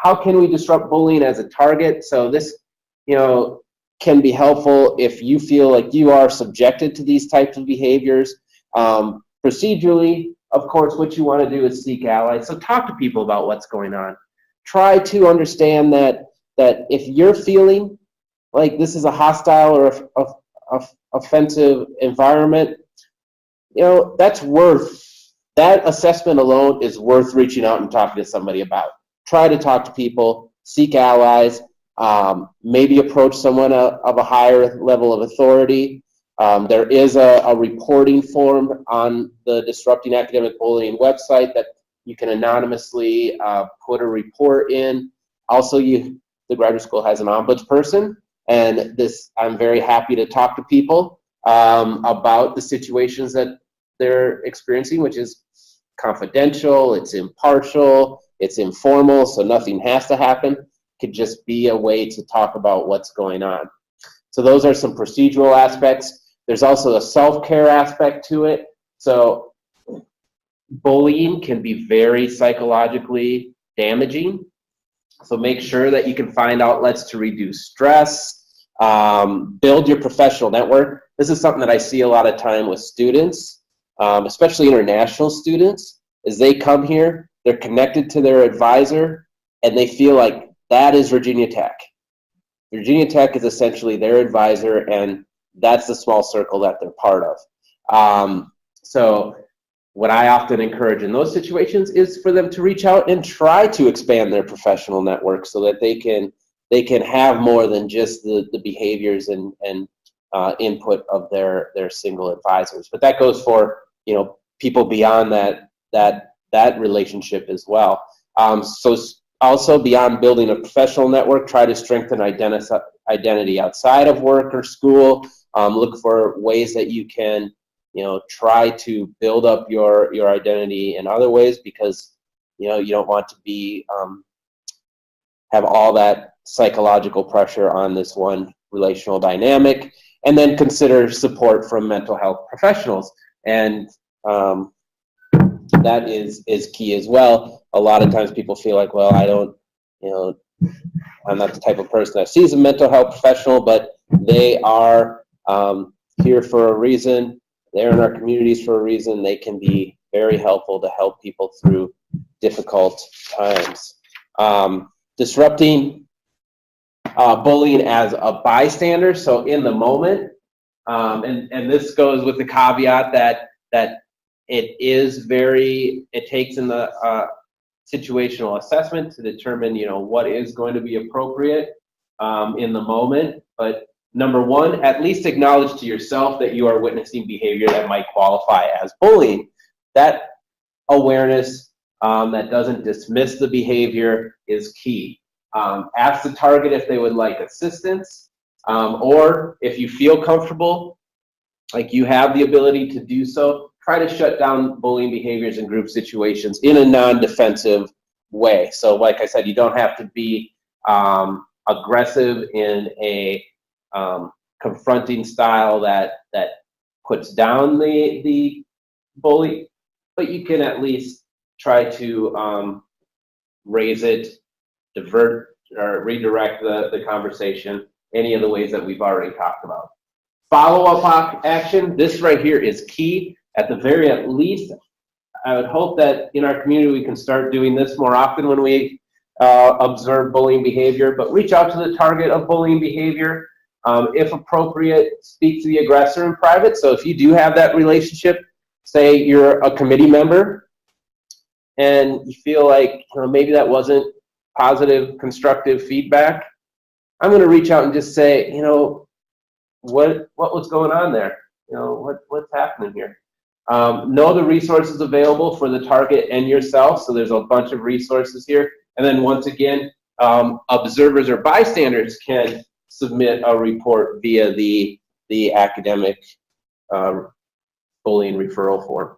how can we disrupt bullying as a target? So this, can be helpful if you feel like you are subjected to these types of behaviors. Procedurally, of course, what you want to do is seek allies. So talk to people about what's going on. Try to understand that if you're feeling like this is a hostile or offensive environment, that assessment alone is worth reaching out and talking to somebody about. Try to talk to people, seek allies, maybe approach someone of a higher level of authority. There is a reporting form on the Disrupting Academic Bullying website that you can anonymously put a report in. Also, the graduate school has an ombudsperson, and I'm very happy to talk to people about the situations that they're experiencing, which is confidential, it's impartial, it's informal, so nothing has to happen. It could just be a way to talk about what's going on. So those are some procedural aspects. There's also a self-care aspect to it. So bullying can be very psychologically damaging. So make sure that you can find outlets to reduce stress, build your professional network. This is something that I see a lot of time with students, especially international students. As they come here, they're connected to their advisor, and they feel like that is Virginia Tech. Virginia Tech is essentially their advisor, and that's the small circle that they're part of. So what I often encourage in those situations is for them to reach out and try to expand their professional network so that they can have more than just the behaviors and input of their single advisors. But that goes for people beyond that relationship as well. So also beyond building a professional network, try to strengthen identity outside of work or school. Look for ways that you can try to build up your identity in other ways, because you don't want to be have all that psychological pressure on this one relational dynamic. And then consider support from mental health professionals, and that is key as well. A lot of times people feel like, well, I'm not the type of person that sees a mental health professional, but they are here for a reason. They're in our communities for a reason. They can be very helpful to help people through difficult times. Disrupting bullying as a bystander, so in the moment, and this goes with the caveat that it takes in the situational assessment to determine what is going to be appropriate in the moment. But number one, at least acknowledge to yourself that you are witnessing behavior that might qualify as bullying. That awareness that doesn't dismiss the behavior is key. Ask the target if they would like assistance, or if you feel comfortable, like you have the ability to do so, try to shut down bullying behaviors in group situations in a non-defensive way. So like I said, you don't have to be aggressive in a confronting style that puts down the bully, but you can at least try to raise it, divert or redirect the conversation any of the ways that we've already talked about. Follow-up action, this right here is key. At the very least, I would hope that in our community we can start doing this more often when we observe bullying behavior, but reach out to the target of bullying behavior. If appropriate, speak to the aggressor in private. So if you do have that relationship, say you're a committee member and you feel like maybe that wasn't positive, constructive feedback, I'm going to reach out and just say, what was going on there? What's happening here? Know the resources available for the target and yourself. So there's a bunch of resources here. And then once again, observers or bystanders can submit a report via the academic bullying referral form.